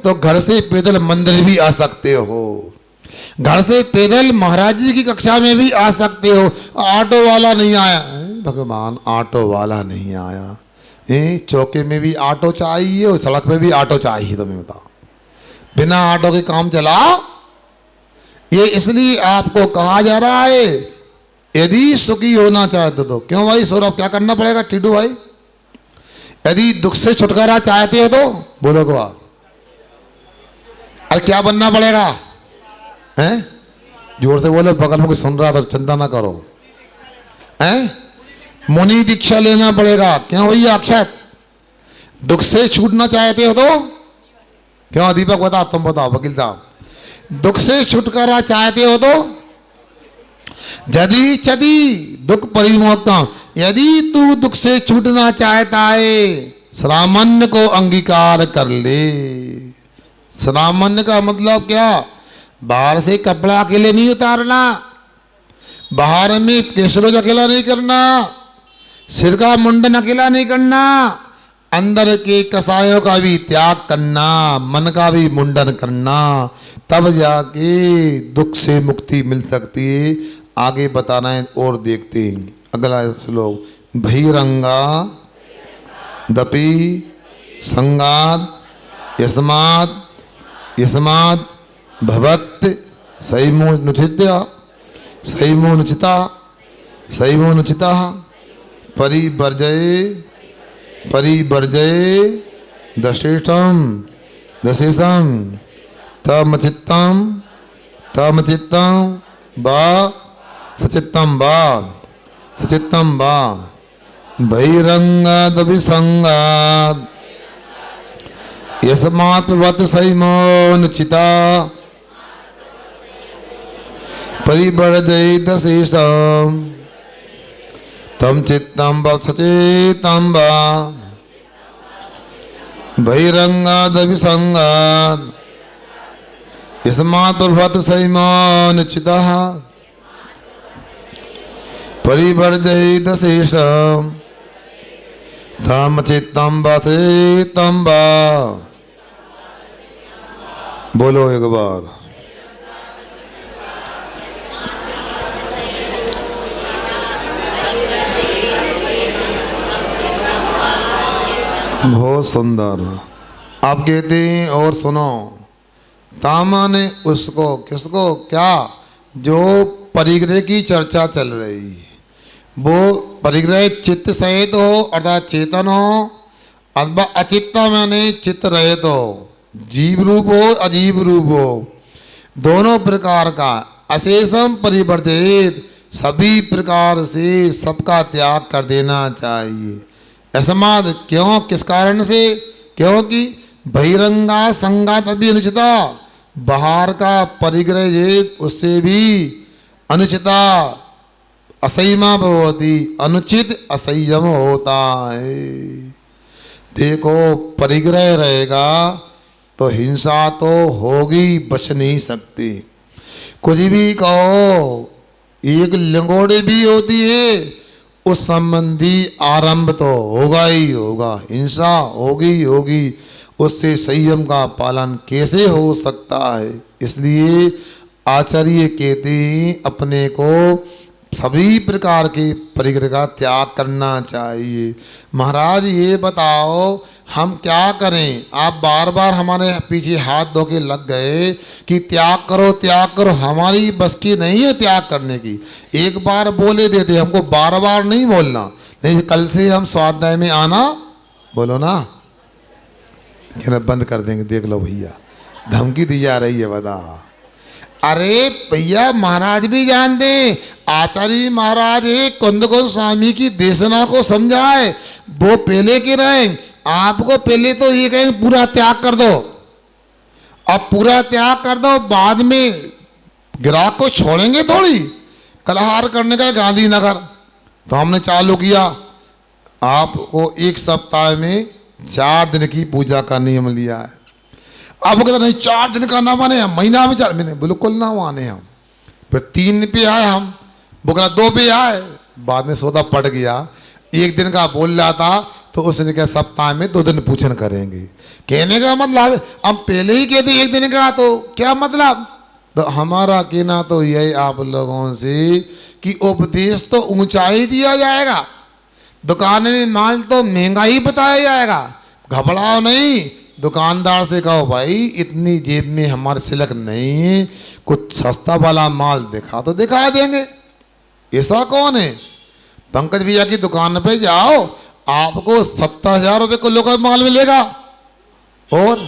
तो घर से पैदल मंदिर भी आ सकते हो, घर से पैदल महाराज जी की कक्षा में भी आ सकते हो। ऑटो वाला नहीं आया, भगवान ऑटो वाला नहीं आया, चौके में भी ऑटो चाहिए और सड़क में भी ऑटो चाहिए। तुम्हें बताओ, बिना ऑटो के काम चलाओ? ये इसलिए आपको कहा जा रहा है यदि सुखी होना चाहते तो। क्यों भाई सौरभ, क्या करना पड़ेगा? टीडू भाई, यदि दुख से छुटकारा चाहते हो तो बोलो को आप, अरे क्या बनना पड़ेगा? हैं? जोर से बोलो, बगल में कोई सुन रहा तो चिंता ना करो। हैं? मुनि दीक्षा लेना पड़ेगा। क्यों भैया अक्षत, दुख से छूटना चाहते हो तो? क्यों दीपक बताओ, तुम बताओ वकील साहब, दुख से छुटकारा चाहते हो तो? यदि चदी दुख परिमोक्तम, यदि तू दुख से छूटना चाहता है, श्रामण्य को अंगीकार कर ले। श्रामण्य का मतलब क्या? बाहर से कपड़ा अकेले नहीं उतारना, बाहर में केसरोज अकेला नहीं करना, सिर का मुंडन अकेला नहीं करना, अंदर के कसायों का भी त्याग करना, मन का भी मुंडन करना, तब जाके दुख से मुक्ति मिल सकती है। आगे बताना है और देखते हैं अगला श्लोक। भैरंगा दपि संगात यस्मात् यस्मात् भवत् सैमोनुचित्या सैमोनुचिता सैमोनुचिता परिवर्जये परिवर्जये दशेषम दशेषम तमचित्तम तमचित्तम बा सचित्तम बा सचित्तम बा बहिरंगादभिसंगात् यस्मात् वत् सैमोनुचिता परिवर्जये दशेषम तम चित्तम व सचेतम वा बहिरंगादभिसंगात् यस्मात् भवत् सैमोनुचितः परिवर्जये दशेषम तम चित्तम व सचेतम वा। बोलो एक बार। बहुत सुंदर। आप कहते हैं और सुनो, तामाने उसको, किसको, क्या, जो परिग्रह की चर्चा चल रही, वो परिग्रह चित्त सहित हो अर्थात चेतन हो, अथवा अचित्त माने चित्त रहित हो, जीव रूप हो अजीव रूप हो, दोनों प्रकार का अशेषम परिवर्तित, सभी प्रकार से सबका त्याग कर देना चाहिए। असमाद क्यों, किस कारण से, क्योंकि बहिरंगा संगात अभी अनुचिता, बाहर का परिग्रह ये उससे भी अनुचिता असंयमा भवती, अनुचित असंयम होता है। देखो परिग्रह रहेगा तो हिंसा तो होगी, बच नहीं सकती। कुछ भी कहो, एक लिंगोड़ी भी होती है, उस संबंधी आरंभ तो होगा ही होगा, हिंसा होगी होगी, उससे संयम का पालन कैसे हो सकता है। इसलिए आचार्य कहते हैं अपने को सभी प्रकार के परिग्रह का त्याग करना चाहिए। महाराज ये बताओ हम क्या करें, आप बार बार हमारे पीछे हाथ धो के लग गए कि त्याग करो, हमारी बस की नहीं है त्याग करने की। एक बार बोले देते, हमको बार बार नहीं बोलना, नहीं कल से हम स्वाध्याय में आना, बोलो ना, क्या बंद कर देंगे। देख लो भैया धमकी दी जा रही है, बता। अरे भैया महाराज भी जानते, आचार्य महाराज कुंद गोस्वामी की देशना को समझाए, वो पहले के रहे, आपको पहले तो ये कहें पूरा त्याग कर दो, अब पूरा त्याग कर दो, बाद में ग्राहक को छोड़ेंगे थोड़ी, कलहार करने का गांधीनगर। तो हमने चालू किया, आपको एक सप्ताह में 4 दिन की पूजा का नियम लिया है। अब वो कहता नहीं 4 दिन का ना माने, हम महीना में 4 महीने, बिल्कुल ना माने हम। फिर 3 पे आए हम, वो कहता 2 पे आए, बाद में सौदा पड़ गया। 1 दिन का बोल रहा था तो उसने कहा सप्ताह में 2 दिन पूजन करेंगे। कहने का मतलब हम पहले ही कहते 1 दिन का, तो क्या मतलब। तो हमारा कहना तो यही आप लोगों से कि उपदेश तो ऊंचा ही दिया जाएगा, दुकान में माल तो महंगा ही बताया जाएगा। घबराओ नहीं, दुकानदार से कहो भाई इतनी जेब में हमारे सिलक नहीं है, कुछ सस्ता वाला माल दिखा तो दिखा देंगे। ऐसा कौन है। पंकज भैया की दुकान पे जाओ, आपको 70,000 रुपये किलो का माल मिलेगा और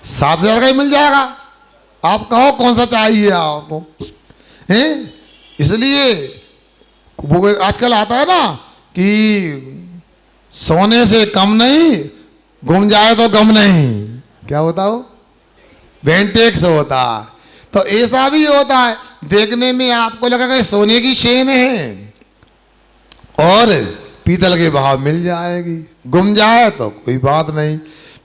7,000 का ही मिल जाएगा। आप कहो कौन सा चाहिए आपको, हैं। इसलिए वो आजकल आता है ना कि सोने से कम नहीं, गुम जाए तो गम नहीं, क्या होता हो, वेंटेक्स होता है। तो ऐसा भी होता है, देखने में आपको लगा कि सोने की चेन है और पीतल के भाव मिल जाएगी, गुम जाए तो कोई बात नहीं।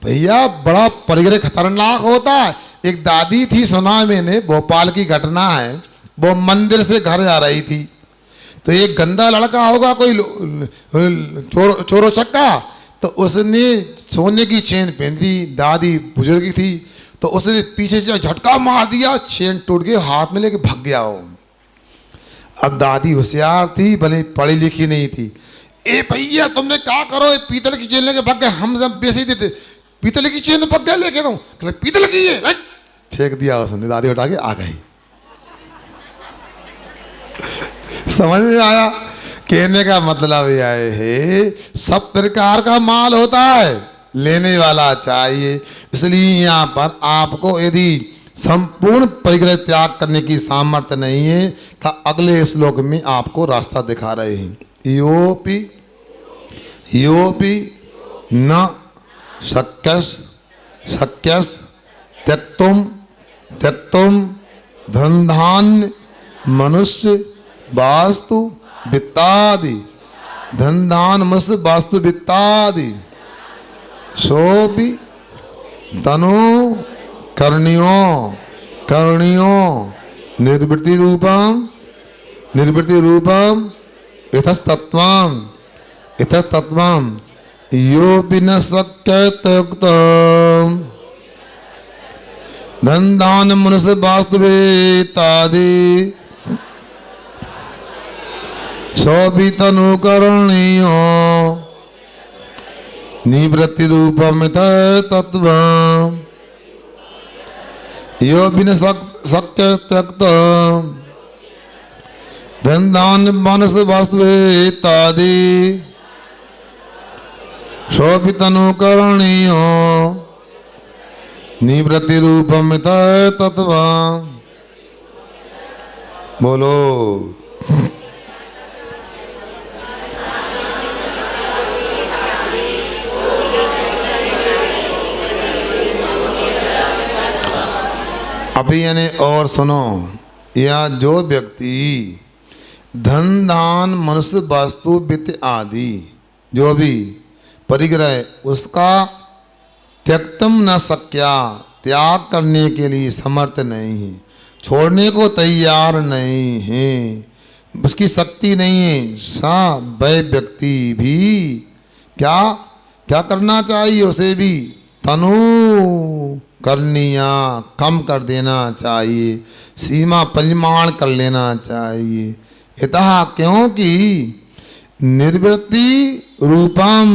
भैया बड़ा परिग्रह खतरनाक होता है। एक दादी थी, सुना मैंने, भोपाल की घटना है, वो मंदिर से घर जा रही थी, तो एक गंदा लड़का होगा कोई चोरो चक्का, तो उसने सोने की चेन पहन दी, दादी बुजुर्ग थी, तो उसने पीछे से झटका मार दिया, चेन टूट के हाथ में लेके भाग गया वो। अब दादी होशियार थी, भले पढ़ी लिखी नहीं थी, ए भैया तुमने क्या करो, पीतल की चेन लेके भाग गए, हम सब पैसे देते, पीतल की चेन भाग गया लेके, तुम पीतल की है, फेंक दिया उसने, दादी उठा के आ गई। समझ में आया। कहने का मतलब यह है सब प्रकार का माल होता है, लेने वाला चाहिए। इसलिए यहाँ पर आपको यदि संपूर्ण परिग्रह त्याग करने की सामर्थ्य नहीं है तो अगले श्लोक में आपको रास्ता दिखा रहे हैं। योपि योपि न शक्यस त्यक्तुम धन धान्य मनुष्य वास्तु वित्तादि, धन दान मनुष्य वास्तु वित्तादि, सोपि तनु करणियों निर्वृत्ति रूपम इतस्तत्वम योपि न शक्यत्युक्तम् धन दान मनुष्य वास्तु वित्तादि सोपि तनु करणीयो निवृत्ति रूपमित तत्व यो बिन शक्य त्यक्त धन दान मानस वास्तु इत्यादि शोभितनुकरणीय निवृत्ति रूपमित तत्व। बोलो। अभी यानी और सुनो, या जो व्यक्ति धन दान मनुष्य वास्तु वित्त आदि जो भी परिग्रह उसका त्यक्तम न सक्या, त्याग करने के लिए समर्थ नहीं है, छोड़ने को तैयार नहीं है, उसकी शक्ति नहीं है, सा वह व्यक्ति भी क्या क्या करना चाहिए, उसे भी तनु करनिया कम कर देना चाहिए, सीमा परिमाण कर लेना चाहिए। इतः क्योंकि निर्वृत्ति रूपम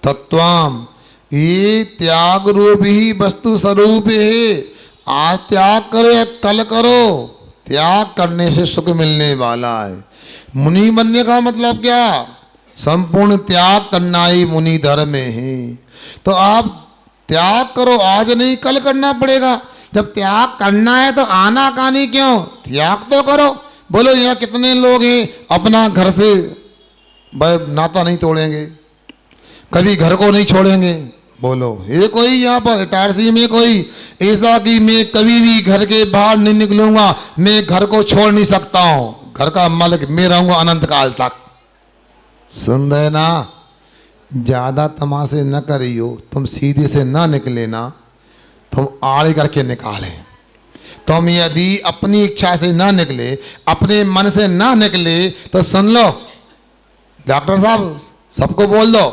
तत्वम, ये त्याग रूप ही वस्तु स्वरूप है। आज त्याग करो या कल करो, त्याग करने से सुख मिलने वाला है। मुनि बनने का मतलब क्या? संपूर्ण त्याग करना ही मुनि धर्म है। तो आप त्याग करो, आज नहीं कल करना पड़ेगा। जब त्याग करना है तो आना कहानी क्यों, त्याग तो करो। बोलो यहाँ कितने लोग हैं अपना घर से भाई नाता नहीं तोड़ेंगे, कभी घर को नहीं छोड़ेंगे। बोलो ये कोई यहाँ पर इटारसी में कोई ऐसा कि मैं कभी भी घर के बाहर नहीं निकलूंगा, मैं घर को छोड़ नहीं सकता हूँ, घर का मालिक मैं रहूंगा अनंत काल तक। सुन रहे ना, ज़्यादा तमाशे न करियो, तुम सीधे से ना निकले ना, तुम आड़े करके निकाले। तुम यदि अपनी इच्छा से ना निकले, अपने मन से ना निकले तो सुन लो, डॉक्टर साहब सबको बोल दो,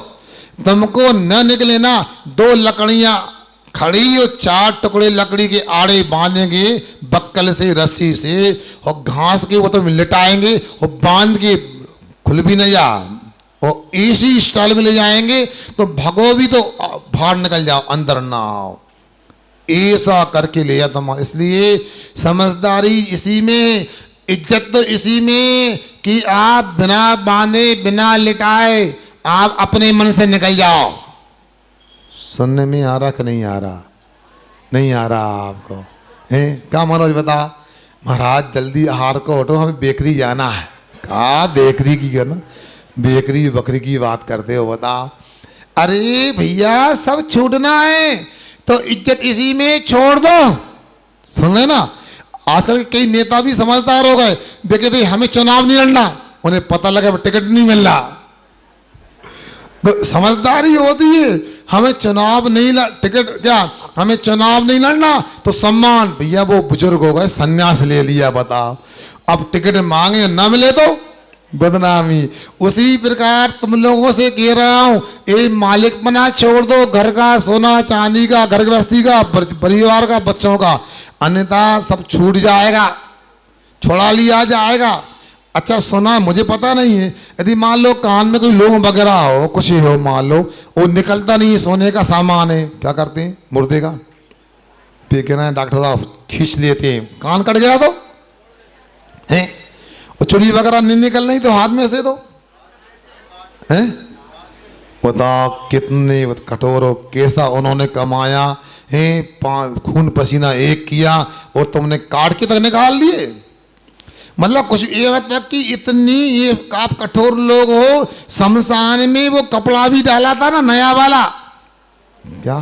तुमको न निकले ना, दो लकड़ियां खड़ी और चार टुकड़े लकड़ी के आड़े बांधेंगे बक्कल से रस्सी से, और घास के वो तुम लिटाएंगे और बांध के खुल भी न जा, और इसी स्टाइल में ले जाएंगे तो भगो भी तो बाहर निकल जाओ, अंदर ना आओ। ऐसा करके ले जा तुम। इसलिए समझदारी इसी में, इज्जत तो इसी में कि आप बिना बांधे बिना लिटाए आप अपने मन से निकल जाओ। सुनने में आ रहा कि नहीं आ रहा? नहीं आ रहा आपको? हैं क्या मनोज बता? महाराज जल्दी आहार को हटो, हमें बेकरी जाना है। कहा बेकरी की करना, बेकरी बकरी की बात करते हो बता? अरे भैया सब छूटना है तो इज्जत इसी में छोड़ दो। सुन ले ना, आजकल के कई नेता भी समझदार हो गए, वे कहते हमें चुनाव नहीं लड़ना, उन्हें पता लगा टिकट नहीं मिल रहा। तो समझदारी होती है, हमें चुनाव नहीं टिकट क्या, हमें चुनाव नहीं लड़ना तो सम्मान। भैया वो बुजुर्ग हो गए, सन्यास ले लिया बताओ, अब टिकट मांगे ना मिले तो बदनामी। उसी प्रकार तुम लोगों से कह रहा हूं, ये मालिक बना छोड़ दो, घर का सोना चांदी का, घर गृहस्थी का, परिवार का, बच्चों का, अन्यथा सब छूट जाएगा, छोड़ा लिया जाएगा। अच्छा सुना, मुझे पता नहीं है, यदि मान लो कान में कोई लोग वगैरह हो, कुछ ही हो, मान लो वो निकलता नहीं है, सोने का सामान है, क्या करते हैं? मुर्दे का कह रहे हैं डॉक्टर साहब खींच लेते हैं, कान कट गया तो हैं, चुड़ी वगैरह नहीं निकल रही तो हाथ में से दो हैं। बताओ कितने कठोर हो, कैसा उन्होंने कमाया है, खून पसीना एक किया और तुमने काट के तक निकाल लिए। मतलब कुछ ये मतलब कि इतनी ये आप कठोर लोग हो, शमशान में वो कपड़ा भी डाला था ना नया वाला, क्या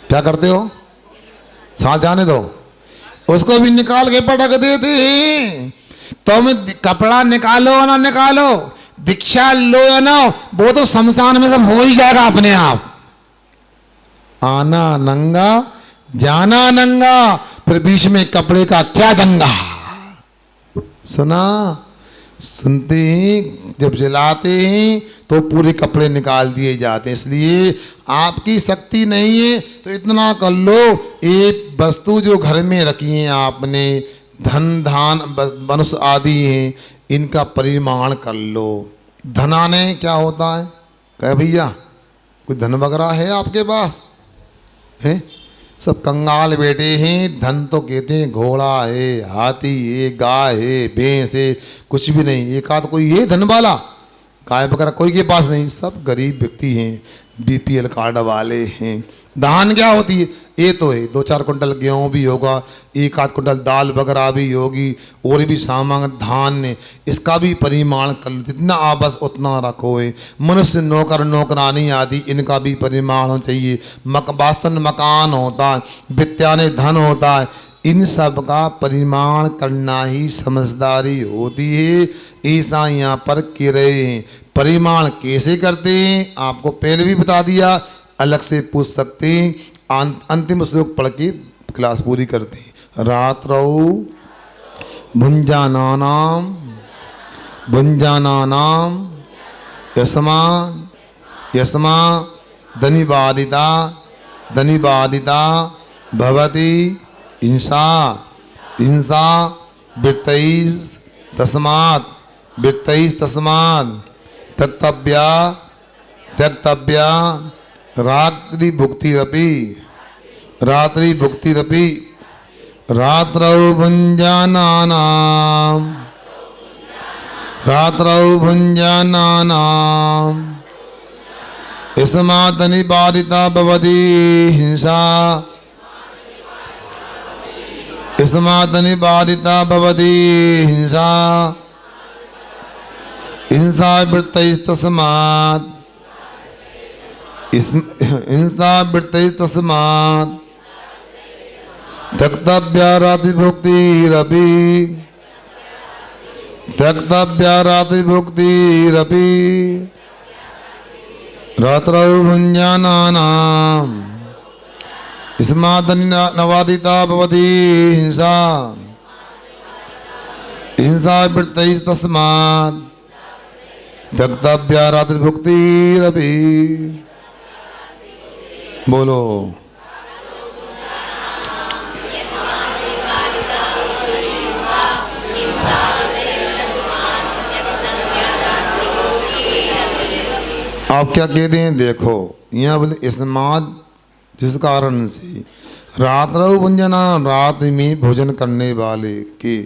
क्या करते हो? साथ जाने दो, उसको भी निकाल के पटक देते हैं। तुम कपड़ा निकालो ना निकालो, दीक्षा लो या ना, वो तो शमशान में सब हो ही जाएगा अपने आप। आना नंगा जाना नंगा, फिर बीच में कपड़े का क्या दंगा। सुना, सुनते हैं जब जलाते हैं तो पूरे कपड़े निकाल दिए जाते हैं। इसलिए आपकी शक्ति नहीं है तो इतना कर लो, एक वस्तु जो घर में रखी है आपने, धन धान मनुष्य आदि हैं, इनका परिमाण कर लो। धनाने क्या होता है? कह भैया कोई धन वगैरह है आपके पास? है? सब कंगाल बैठे हैं। धन तो कहते हैं घोड़ा है, हाथी है, गाय है, भैंस है, कुछ भी नहीं। एक आध कोई है धन वाला? गाय वगैरह कोई के पास नहीं, सब गरीब व्यक्ति हैं, बीपीएल कार्ड वाले हैं। धान क्या होती है? ये तो है, 2-4 कुंटल गेहूँ भी होगा, 1-8 कुंटल दाल वगैरह भी होगी, और भी सामान धान ने, इसका भी परिमाण कर लो, जितना आप बस उतना रखो है। मनुष्य नौकर नौकरानी आदि इनका भी परिमाण होना चाहिए। वास्तन मकान होता है, वित्या ने धन होता है, इन सब का परिमाण करना ही समझदारी होती है। ऐसा यहाँ पर कह रहे हैं। परिमाण कैसे करते हैं आपको पहले भी बता दिया, अलग से पूछ सकते हैं। अंतिम श्लोक पढ़ के क्लास पूरी करते हैं। रात्रौ भुंजानानाम यस्मा धनिबादिता भवति हिंसा वृत्तैस् तस्मात् त्यक्तव्या रात्रि भुक्तिरपि रात्रौ भुञ्जानानां यस्मात् निबादिता भवति हिंसा वृत्तैस्तस्मात् त्यक्तव्या रात्रिभुक्तिरपि रात्रौ भुञ्जानानां यस्मात् निबादिता भवति हिंसा वृत्तैस्तस्मात् त्यक्तव्या रात्रिभुक्तिरपि। बोलो। आप क्या कहते हैं? देखो यहाँ बोले इस्माद, जिस कारण से रात्रौ भुंजना, रात में भोजन करने वाले के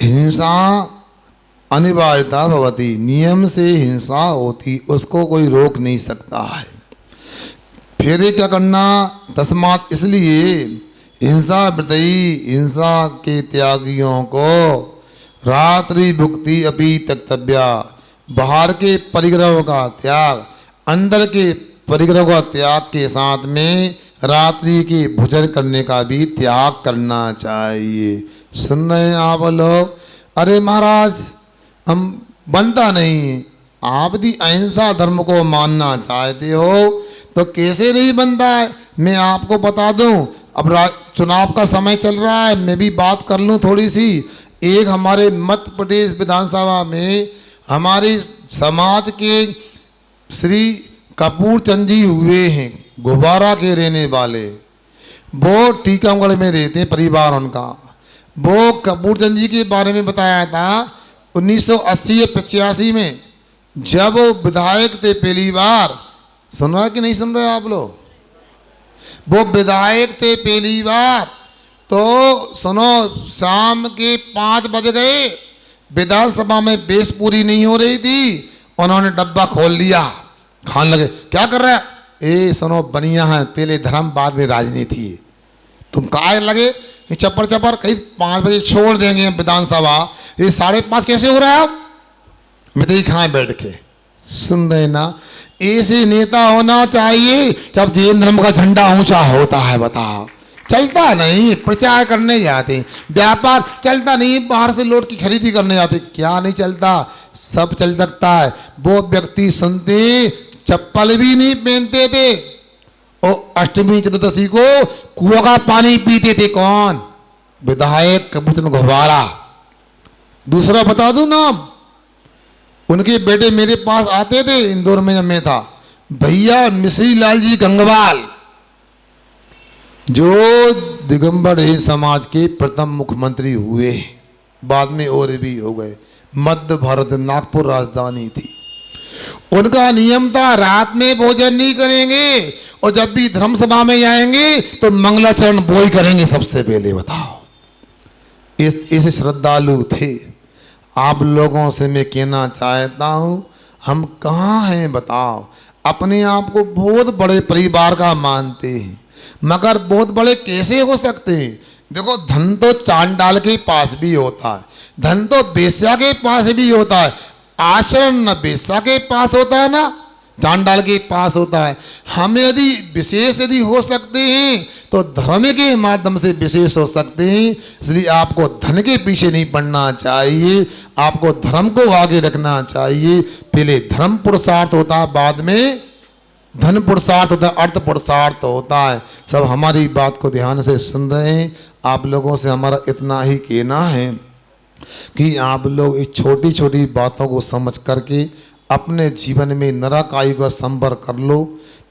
हिंसा अनिवार्यता भवती, नियम से हिंसा होती, उसको कोई रोक नहीं सकता है। फिर क्या करना? तस्मात्, इसलिए हिंसा वृत्ति, हिंसा के त्यागियों को रात्रि भुक्ति अपि त्यक्तव्या, बाहर के परिग्रह का त्याग, अंदर के परिग्रह का त्याग के साथ में रात्रि के भोजन करने का भी त्याग करना चाहिए। सुन रहे हैं आप लोग? अरे महाराज हम बनता नहीं, आप यदि अहिंसा धर्म को मानना चाहते हो तो कैसे नहीं बनता है? मैं आपको बता दूं, अब चुनाव का समय चल रहा है, मैं भी बात कर लूं थोड़ी सी। एक हमारे मध्य प्रदेश विधानसभा में हमारे समाज के श्री कपूर चंद जी हुए हैं, गुब्बारा के रहने वाले, वो टीकमगढ़ में रहते हैं, परिवार उनका। वो कपूर चंद जी के बारे में बताया था 1980-85 में, जब वो विधायक थे पहली बार। सुन रहा कि नहीं सुन रहे आप लोग? वो विधायक थे पहली बार, तो सुनो, शाम के 5 बज गए, विधानसभा में बेस पूरी नहीं हो रही थी, उन्होंने डब्बा खोल लिया, खान लगे। क्या कर रहा है? ए सुनो, बनिया है, पहले धर्म बाद में राजनीति है। तुम काय लगे चप्पर कहीं 5 बजे छोड़ देंगे विधानसभा, ये 5:30 कैसे हो रहा है? मैं तो ही खाए बैठ के। सुन रहे ना? ऐसे नेता होना चाहिए जब जैन धर्म का झंडा ऊंचा होता है। बताओ, चलता नहीं, प्रचार करने जाते, व्यापार चलता नहीं, बाहर से लोट की खरीदी करने जाते, क्या नहीं चलता? सब चल सकता है। वो व्यक्ति सुनते चप्पल भी नहीं पहनते थे और अष्टमी चतुर्दशी को कुआं का पानी पीते थे। कौन? विधायक कपूर चंद गुब्बारा। दूसरा बता दूं नाम, उनके बेटे मेरे पास आते थे इंदौर में जब मैं था, भैया मिश्री लाल जी गंगवाल, जो दिगंबर समाज के प्रथम मुख्यमंत्री हुए, बाद में और भी हो गए। मध्य भारत, नागपुर राजधानी थी। उनका नियम था रात में भोजन नहीं करेंगे, और जब भी धर्म सभा में आएंगे तो मंगलाचरण वो ही करेंगे सबसे पहले। बताओ, ऐसे श्रद्धालु थे। आप लोगों से मैं कहना चाहता हूं, हम कहाँ हैं बताओ। अपने आप को बहुत बड़े परिवार का मानते हैं, मगर बहुत बड़े कैसे हो सकते हैं। देखो, धन तो चांडाल के पास भी होता है, धन तो बेश्या के पास भी होता है, आचरण न बेश्या के पास होता है ना चांडाल के पास होता है। हम यदि विशेष यदि हो सकते हैं तो धर्म के माध्यम से विशेष हो सकते हैं। इसलिए आपको धन के पीछे नहीं पड़ना चाहिए, आपको धर्म को आगे रखना चाहिए। पहले धर्म पुरुषार्थ होता है, बाद में धन पुरुषार्थ होता है, अर्थ पुरुषार्थ होता है। सब हमारी बात को ध्यान से सुन रहे हैं। आप लोगों से हमारा इतना ही कहना है कि आप लोग इस छोटी छोटी बातों को समझ करके अपने जीवन में नरक आयु का संवर कर लो,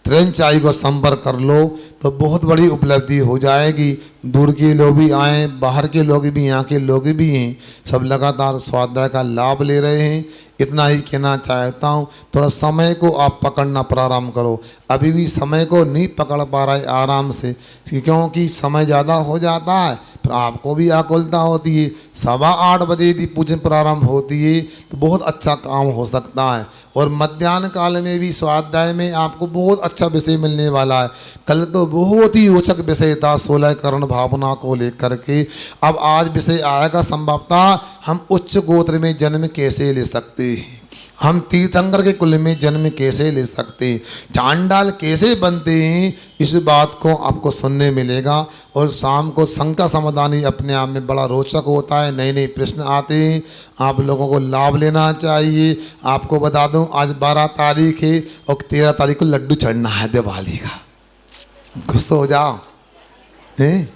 त्रिंच आयु का संवर कर लो, तो बहुत बड़ी उपलब्धि हो जाएगी। दूर के लोग भी आए, बाहर के लोग भी, यहाँ के लोग भी हैं, सब लगातार स्वाध्याय का लाभ ले रहे हैं। इतना ही कहना चाहता हूँ, थोड़ा समय को आप पकड़ना प्रारंभ करो। अभी भी समय को नहीं पकड़ पा रहे आराम से, क्योंकि समय ज़्यादा हो जाता है, फिर आपको भी आकुलता होती है। 8:15 बजे यदि पूजन प्रारंभ होती है तो बहुत अच्छा काम हो सकता है। और मध्याह्न काल में भी स्वाध्याय में आपको बहुत अच्छा विषय मिलने वाला है। कल तो बहुत ही रोचक विषय था 16 करण भावना को लेकर के। अब आज विषय आएगा संभवतः हम उच्च गोत्र में जन्म कैसे ले सकते हैं, हम तीर्थंकर के कुल में जन्म कैसे ले सकते हैं, चांडाल कैसे बनते हैं, इस बात को आपको सुनने मिलेगा। और शाम को शंका समाधान ही अपने आप में बड़ा रोचक होता है, नए नए प्रश्न आते हैं, आप लोगों को लाभ लेना चाहिए। आपको बता दूं, आज 12 तारीख है और 13 तारीख को लड्डू चढ़ना है दिवाली का। खुश तो हो जाओ हैं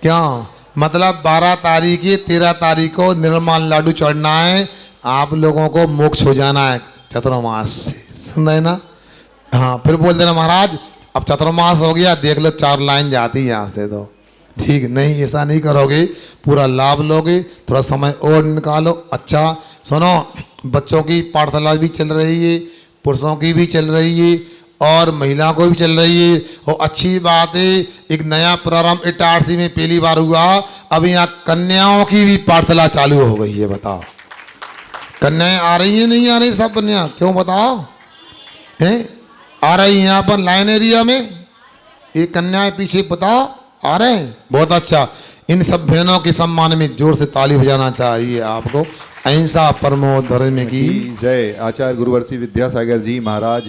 क्या, मतलब 12 तारीख है, 13 तारीख को निर्मल लड्डू चढ़ना है। आप लोगों को मोक्ष हो जाना है चतुर्मास से, सुन रहे ना। हाँ, फिर बोल देना महाराज अब चतुर्मास हो गया, देख लो 4 लाइन जाती है यहाँ से, तो ठीक नहीं, ऐसा नहीं करोगे, पूरा लाभ लोगे। थोड़ा समय और निकालो। अच्छा सुनो, बच्चों की पाठशाला भी चल रही है, पुरुषों की भी चल रही है और महिलाओं को भी चल रही है। और अच्छी बात है, एक नया प्रारंभ इटारसी में पहली बार हुआ। अब यहाँ कन्याओं की भी पाठशाला चालू हो गई है। बताओ, कन्याएं आ रही है नहीं आ रही सब कन्या, क्यों बताओ हैं, आ रही यहाँ पर लाइन एरिया में एक कन्याएं पीछे बताओ आ रहे हैं, बहुत अच्छा। इन सब बहनों के सम्मान में जोर से ताली बजाना चाहिए आपको। अहिंसा परमो धर्म की जय। आचार्य गुरुवर्षी विद्यासागर जी महाराज